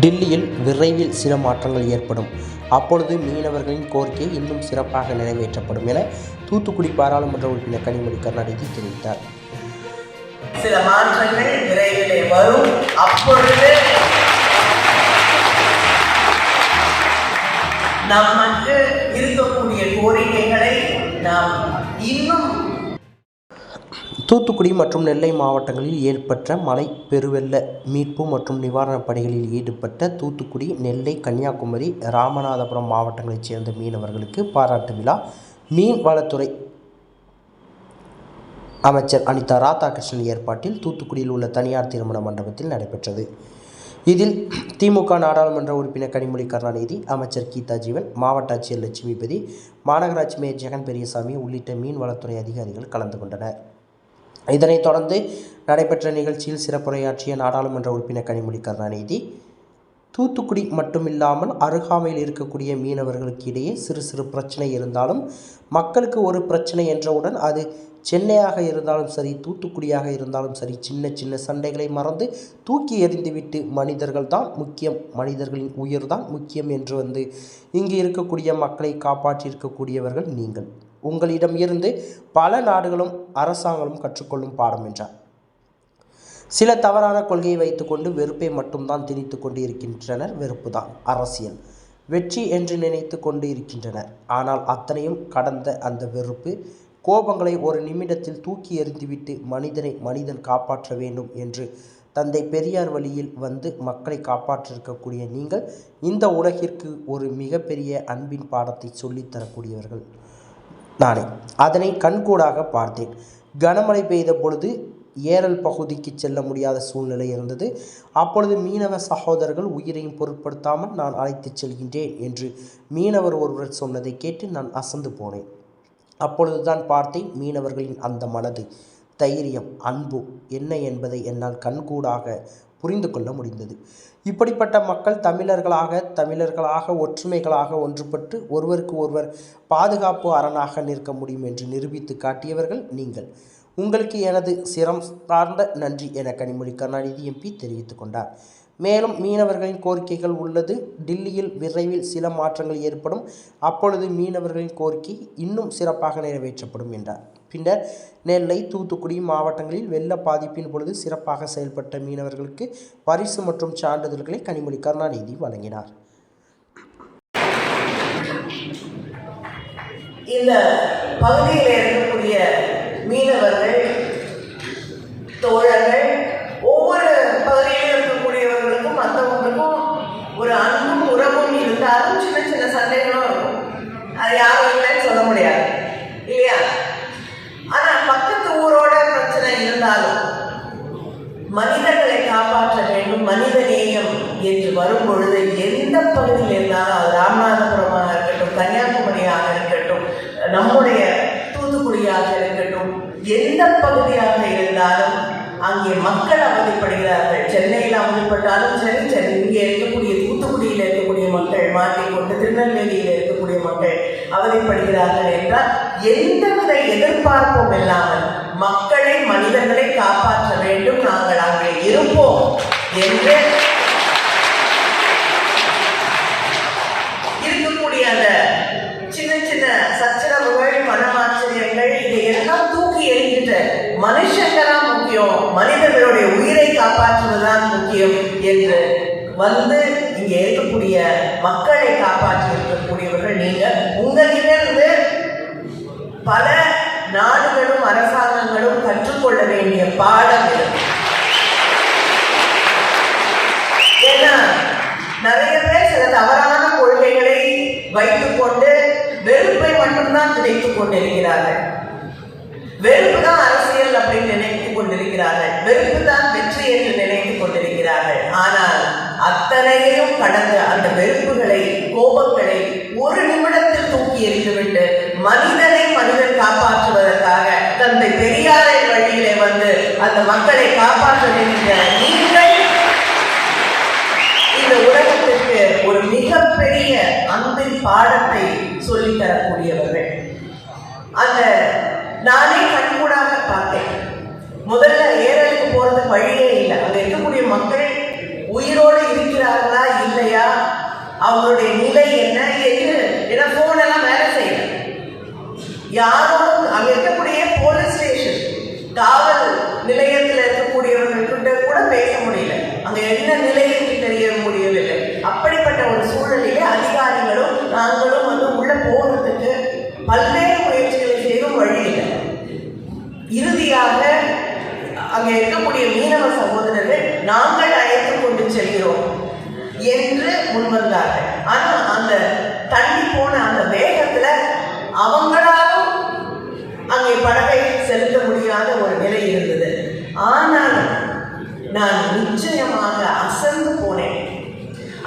டில்லியில் விரைவில் சில மாற்றங்கள் ஏற்படும். அப்பொழுது மீனவர்களின் கோரிக்கை இன்னும் சிறப்பாக நிறைவேற்றப்படும் என தூத்துக்குடி பாராளுமன்ற உறுப்பினர் கனிமொழி கருணாநிதி தெரிவித்தார். சில மாற்றங்கள் விரைவிலே வரும். அப்பொழுது நமக்கு இருக்கக்கூடிய கோரிக்கைகளை நாம் இன்னும். தூத்துக்குடி மற்றும் நெல்லை மாவட்டங்களில் ஏற்பட்ட மழை பெருவெள்ள மீட்பு மற்றும் நிவாரணப் பணிகளில் ஈடுபட்ட தூத்துக்குடி, நெல்லை, கன்னியாகுமரி, ராமநாதபுரம் மாவட்டங்களைச் சேர்ந்த மீனவர்களுக்கு பாராட்டு விழா மீன்வளத்துறை அமைச்சர் அனிதா ராதாகிருஷ்ணன் ஏற்பாட்டில் தூத்துக்குடியில் உள்ள தனியார் திருமண மண்டபத்தில் நடைபெற்றது. இதில் திமுக நாடாளுமன்ற உறுப்பினர் கனிமொழி கருணாநிதி, அமைச்சர் கீதா ஜீவன், மாவட்ட ஆட்சியர் லட்சுமிபதி, மாநகராட்சி மேயர் ஜெகன் பெரியசாமி உள்ளிட்ட மீன்வளத்துறை அதிகாரிகள் கலந்து கொண்டனர். இதனைத் தொடர்ந்து நடைபெற்ற நிகழ்ச்சியில் சிறப்புரையாற்றிய நாடாளுமன்ற உறுப்பினர் கனிமொழி கருணாநிதி, தூத்துக்குடி மட்டுமில்லாமல் அருகாமையில் இருக்கக்கூடிய மீனவர்களுக்கு இடையே சிறு சிறு பிரச்சனை இருந்தாலும், மக்களுக்கு ஒரு பிரச்சனை என்றவுடன் அது சென்னையாக இருந்தாலும் சரி, தூத்துக்குடியாக இருந்தாலும் சரி, சின்ன சின்ன சண்டைகளை மறந்து தூக்கி எறிந்துவிட்டு மனிதர்கள் தான் முக்கியம், மனிதர்களின் உயிர் தான் முக்கியம் என்று இங்கு இருக்கக்கூடிய மக்களை காப்பாற்றியிருக்கக்கூடியவர்கள் நீங்கள். உங்களிடம் இருந்து பல நாடுகளும் அரசாங்கங்களும் கற்றுக்கொள்ளும் பாடம் என்றார். சில தவறான கொள்கையை வைத்துக்கொண்டு வெறுப்பை மட்டும்தான் திணித்து கொண்டு இருக்கின்றனர். வெறுப்புதான் அரசியல், வெற்றி என்று நினைத்து கொண்டு இருக்கின்றனர். ஆனால் அத்தனையும் கடந்த அந்த வெறுப்பு, கோபங்களை ஒரு நிமிடத்தில் தூக்கி எறிந்துவிட்டு மனிதன் காப்பாற்ற வேண்டும் என்று தந்தை பெரியார் வழியில் மக்களை காப்பாற்றிருக்கக்கூடிய நீங்கள் இந்த உலகிற்கு ஒரு மிகப்பெரிய அன்பின் பாடத்தை சொல்லித்தரக்கூடியவர்கள் நானே. அதனை கண்கூடாக பார்த்தேன். கனமழை பெய்த பொழுது ஏரல் பகுதிக்கு செல்ல முடியாத சூழ்நிலை இருந்தது. அப்பொழுது மீனவ சகோதரர்கள் உயிரையும் பொருட்படுத்தாமல் நான் அழைத்துச் செல்கின்றேன் என்று மீனவர் ஒருவர் சொன்னதை கேட்டு நான் அசந்து போனேன். அப்பொழுதுதான் பார்த்தேன் மீனவர்களின் அந்த மனது, தைரியம், அன்பு என்ன என்பதை என்னால் கண்கூடாக புரிந்து கொள்ள முடிந்தது. இப்படிப்பட்ட மக்கள் தமிழர்களாக ஒற்றுமைகளாக ஒன்றுபட்டு ஒருவருக்கு ஒருவர் பாதுகாப்பு அரணாக நிற்க முடியும் என்று நிரூபித்து காட்டியவர்கள் நீங்கள். உங்களுக்கு எனது சிரம் சார்ந்த நன்றி என கனிமொழி கருணாநிதி எம்பி தெரிவித்துக் கொண்டார். மேலும் மீனவர்களின் கோரிக்கைகள் உள்ளது. டில்லியில் விரைவில் சில மாற்றங்கள் ஏற்படும். அப்பொழுது மீனவர்களின் கோரிக்கை இன்னும் சிறப்பாக நிறைவேற்றப்படும் என்றார். பின்னர் நெல்லை, தூத்துக்குடி மாவட்டங்களில் வெள்ள பாதிப்பின் பொழுது சிறப்பாக செயல்பட்ட மீனவர்களுக்கு பரிசு மற்றும் சான்றிதழ்களை கனிமொழி கருணாநிதி வழங்கினார். இந்த பகுதியில் இருக்கக்கூடிய மீனவர்கள் தோழர்கள், ஒவ்வொரு பகுதியில் இருக்கக்கூடியவர்களுக்கும் மற்றவங்களுக்கும் ஒரு அன்பும் உறவும் இருந்தாலும் சின்ன சின்ன சண்டைகளும் இருக்கும். அது யாரும் இல்லைன்னு சொல்ல முடியாது, இல்லையா? ஆனா பக்கத்து ஊரோட பிரச்சனை இருந்தாலும் மனிதர்களை காப்பாற்ற வேண்டும், மனித நேயம் என்று வரும் பொழுது எந்த பகுதியில் இருந்தாலும், அது ராமநாதபுரமாக இருக்கட்டும், கன்னியாகுமரியாக இருக்கட்டும், நம்முடைய தூத்துக்குடியாக இருக்கட்டும், எந்த பகுதியாக இருந்தாலும் அங்கே மக்கள் அவதிப்படுகிறார்கள். சென்னையில் அவதிப்பட்டாலும் சரி, இங்கே இருக்கக்கூடிய தூத்துக்குடியில் இருக்கக்கூடிய மக்கள் மாட்டிக்கொண்டு திருநெல்வேலியில் இருக்கக்கூடிய மக்கள் அவதிப்படுகிறார்கள் என்றால் எந்தவித எதிர்பார்ப்பும் இல்லாமல் மக்களை, மனிதர்களை காப்பாற்ற வேண்டும், நாங்கள் அங்கே இருப்போம் என்று இருக்கக்கூடிய அந்த சின்ன சின்ன சச்சரவுகள், மனமாச்சரியங்கள், இதையெல்லாம் தூக்கி எறிகின்ற மனுஷங்களாம் முக்கியம், மனிதர்களுடைய உயிரை காப்பாற்றுவதுதான் முக்கியம் என்று இங்கே இருக்கக்கூடிய மக்களை காப்பாற்றி இருக்கக்கூடியவர்கள் நீங்க. உங்களிலிருந்து பல நாடுகளும் அரசாங்கங்களும் கற்றுக்கொள்ள வேண்டிய பாடம் இது. ஏன்னா நிறைய பேர் சில தவறான கொள்கைகளை வைத்துக்கொண்டு வெறுப்பை மட்டும்தான் கிடைத்துக் கொண்டிருக்கிறார்கள். வெறுப்பு தான் அரசியல் அப்படின்னு நினைத்துக் கொண்டிருக்கிறார்கள். வெறுப்பு தான் வெற்றி என்று நினைத்துக் கொண்டிருக்கிறார்கள். ஆனால் அத்தனையும் கடந்த அந்த வெறுப்புகளை, கோபங்களை ஒரு நிமிடத்தில் தூக்கி எறிந்துவிட்டு மனிதன் காப்பாற்றுவதற்காக தந்தை பெரியாரை வழியிலே அந்த மக்களை காப்பாற்ற வேண்டிய நீங்கள் இந்த உலகத்திற்கு ஒரு மிகப்பெரிய அன்பின் பாடத்தை சொல்லித்தரக்கூடியவர்கள். நானே கண்கூடாக பார்த்தேன். முதல்ல ஏரலுக்கு போறது வழியே இல்லை. அங்க இருக்கக்கூடிய மக்கள் உயிரோடு இருக்கிறார்களா இல்லையா, அவங்களுடைய நிலை என்ன என்று ஏன்னா போன் எல்லாம் வேலை செய்யல. யாரும் அங்க இருக்கக்கூடிய போலீஸ் ஸ்டேஷன் காவல் நிலையத்தில் இருக்கக்கூடியவர்கள்கிட்ட கூட பேச முடியல. அங்க என்ன நிலை என்று தெரிய முடியவில்லை. அப்படிப்பட்ட ஒரு சூழலிலே அதிகாரிகளும் நாங்களும் உள்ள போகிறதுக்கு பல்வேறு முயற்சிகளை செய்யும் வழி இல்லை. இறுதியாக அங்க இருக்கக்கூடிய மீனவ சகோதரர்கள் நாங்கள் அழைத்து கொண்டு செல்கிறோம் என்று முன்வந்தார்கள். ஆனா அந்த தண்ணி போன அந்த வேகத்துல அவங்களாலும் அங்கே படகை செலுத்த முடியாத ஒரு நிலை இருந்தது. ஆனாலும் நான் நிச்சயமாக அசந்து போனேன்.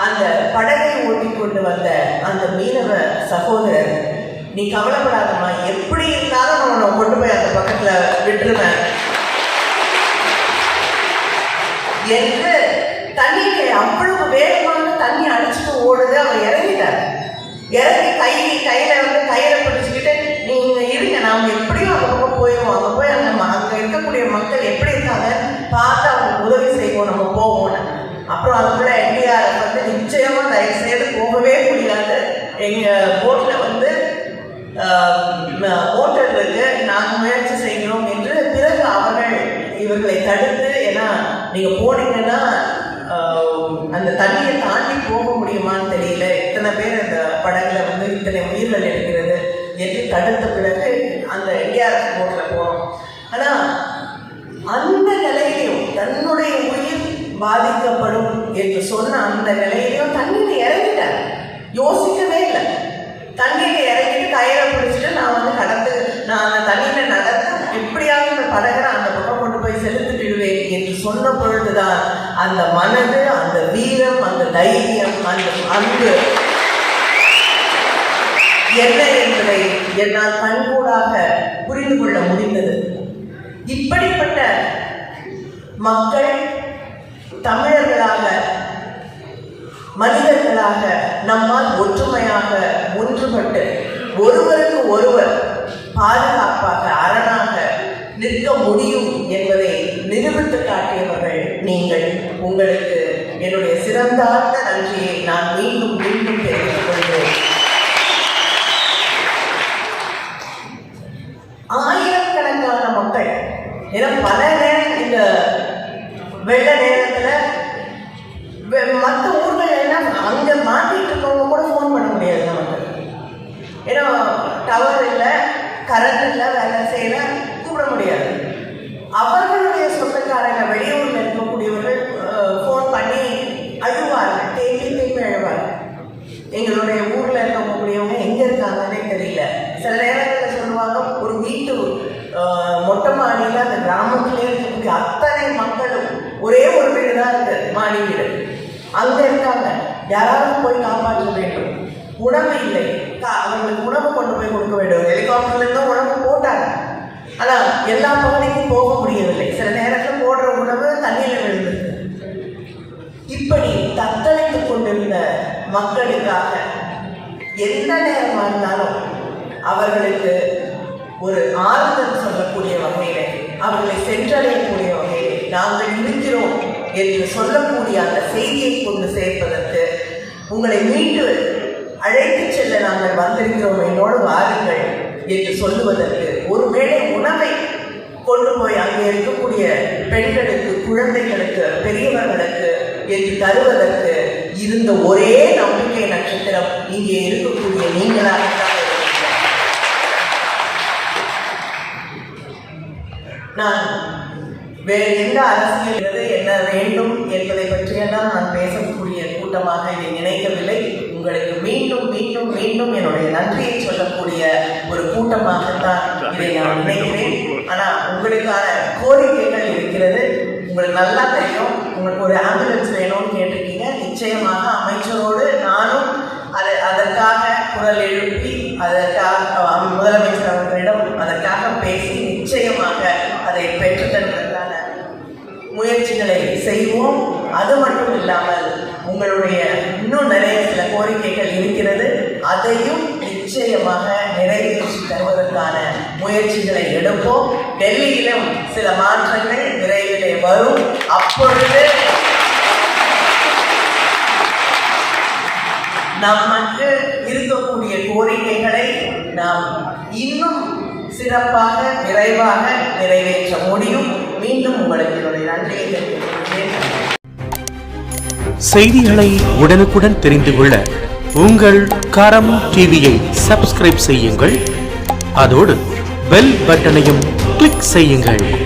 அந்த படகை ஓட்டி கொண்டு வந்த அந்த மீனவ சகோதரர், நீ கவலைப்படாதம்மா, எப்படி இருந்தாலும் நான் உன்னை கொண்டு போய் அந்த பக்கத்துல விட்டுருவேன் என்று தண்ணியில அவ்வளவு வேகமாக தண்ணி அடிச்சுட்டு ஓடுது. அவர் இறங்கிட்டார். இறங்கி கையில கயிறை பிடிச்சுக்கிட்டு, நீங்க இருங்க, நாம எப்படியும் அந்த பக்கம் போயிடுவோம், அங்க போய் அங்க இருக்கக்கூடிய மக்கள் எப்படி இருக்காங்க பார்த்து அவங்களுக்கு உதவி செய்வோம், நம்ம போவோம்னு. அப்புறம் அதுக்குள்ள NDRF நிச்சயமா தயவு செய்து போகவே முடியாது, எங்க போட்ல மோட்டர் இருக்கு, நாங்கள் முயற்சி செய்கிறோம் என்று பிறகு அவர்கள் இவர்களை தடுத்து, ஏன்னா நீங்க போனீங்கன்னா அந்த தண்ணியை தாண்டி போக முடியுமான்னு தெரியல, இத்தனை பேர் அந்த படகுல இத்தனை உயிர்கள் இருக்கிறது என்று தடுத்த பிறகு அந்த NDRF போட்ல போனோம். ஆனா அந்த நிலையிலும் தன்னுடைய உயிர் பாதிக்கப்படும் என்று சொன்ன அந்த நிலையிலும் தண்ணியில இறங்கிட்டார். யோசிக்கவே இல்லை. தண்ணியில இறங்கிட்டு கயிறை பிடிச்சிட்டு நான் நான் அந்த தண்ணியில நடந்து எப்படியாவது இந்த படகை அந்த பக்கம் கொண்டு போய் செலுத்தி விடுவேன் என்று சொன்ன பொழுதுதான் அந்த மனது, அந்த வீரம், அந்த தைரியம், அந்த அன்பு என்ன என்பதை என்னால் கண்கூடாக புரிந்து கொள்ள முடிந்தது. இப்படிப்பட்ட மக்கள் தமிழர்களாக, மனிதர்களாக நம்மால் ஒற்றுமையாக ஒன்றுபட்டு ஒருவருக்கு ஒருவர் பாதுகாப்பாக அரணாக நிற்க முடியும் என்பதை நிரூபித்து காட்டியவர்கள் நீங்கள். உங்களுக்கு என்னுடைய சிறந்தார்ந்த நன்றியை நான் மீண்டும் மீண்டும் தெரிவித்துக் கொள்கிறேன். ஆயிரக்கணக்கான மக்கள், ஏன்னா பல நேரம் இந்த வெள்ள நேரத்துல மற்ற ஊர்கள் எல்லாம் அங்க மாட்டிட்டு இருக்கவங்க கூட ஃபோன் பண்ண முடியாது நமக்கு. ஏன்னா டவர் இல்லை, கரண்ட் இல்லை, வேலை செய்யல, கூப்பிட முடியாது. அவர்களுடைய சொந்தக்காரங்க வெளியூர்ல இருக்கக்கூடியவர்கள் ஃபோன் பண்ணி அழுவார்கள், தேம்பி அழுவார்கள். எங்களுடைய ஊர்ல இருக்கக்கூடியவங்க எங்க இருக்காங்கன்னே தெரியல. சில நேரங்களில் சொல்லுவாங்க, ஒரு வீட்டு மொட்டை மாடியில் அந்த கிராமத்திலே இருக்கக்கூடிய அத்தனை மக்களும் ஒரே ஒரு வீடு தான் இருக்கு, மாடி வீடு, அங்க இருக்காங்க, யாராவது போய் காப்பாற்ற வேண்டும். உணவு இல்லை, அவங்களுக்கு உணவு கொண்டு போய் கொடுக்க வேண்டும். ஹெலிகாப்டர்ல இருந்து உணவு போட்டாங்க, ஆனா எல்லா பகுதிக்கும் போக முடியவில்லை. சில நேரத்தில் போடுற உணவு தண்ணியில விழுந்தது. இப்படி தத்தளித்துக் கொண்டிருந்த மக்களுக்காக எந்த நேரமாக இருந்தாலும் அவர்களுக்கு ஒரு ஆறுதல் சொல்லக்கூடிய வகையிலே, அவர்களை சென்றடையக்கூடிய வகையிலே நாங்கள் இருக்கிறோம் என்று சொல்லக்கூடிய அந்த செய்தியை கொண்டு சேர்ப்பதற்கு, உங்களை மீண்டு அழைத்து செல்ல நாங்கள் வந்திருக்கிறோம், என்னோடு வாருங்கள் என்று சொல்லுவதற்கு, ஒருவேளை உணவை கொண்டு போய் அங்கே இருக்கக்கூடிய பெண்களுக்கு, குழந்தைகளுக்கு, பெரியவர்களுக்கு என்று தருவதற்கு இருந்த ஒரே நம்பிக்கை நட்சத்திரம் இங்கே இருக்கக்கூடிய நீங்களாகத்தான். நான் வேறு எந்த அரசியல் என்ன வேண்டும் என்பதை பற்றியெல்லாம் நான் பேசக்கூடிய கூட்டமாக இதை நினைக்கவில்லை. உங்களுக்கு மீண்டும் மீண்டும் மீண்டும் என்னுடைய நன்றியை சொல்லக்கூடிய ஒரு கூட்டமாகத்தான் இதை நான் நினைக்கிறேன். ஆனால் உங்களுக்கான கோரிக்கைகள் இருக்கிறது. உங்களுக்கு நல்லா தெரியும், உங்களுக்கு ஒரு ஆம்புலன்ஸ் வேணும்னு கேட்டிருக்கீங்க. நிச்சயமாக அமைச்சரோடு நானும் அதற்காக குரல் எழுப்பி, அதற்காக முதலமைச்சர் அவர்களிடம் அதற்காக பேசி நிச்சயமாக அதை பெற்றுத்தருவதற்கான முயற்சிகளை செய்வோம். அது மட்டும் இல்லாமல் உங்களுடைய இன்னும் நிறைய சில கோரிக்கைகள் இருக்கிறது, அதையும் நிச்சயமாக நிறைவேற்றி தருவதற்கான முயற்சிகளை எடுப்போம். டெல்லியிலும் சில மாற்றங்கள் விரைவிலே வரும். அப்பொழுது நமக்கு இருக்கக்கூடிய கோரிக்கைகளை நாம் இன்னும் சிறப்பாக விரைவாக நிறைவேற்ற முடியும். மீண்டும் உங்களுக்கு என்னுடைய நன்றியை தெரிவித்துக் செய்திகளை உடனுக்குடன் தெரிந்து கொள்ள உங்கள் கரம் டிவியை சப்ஸ்கிரைப் செய்யுங்கள். அதோடு பெல் பட்டனையும் கிளிக் செய்யுங்கள்.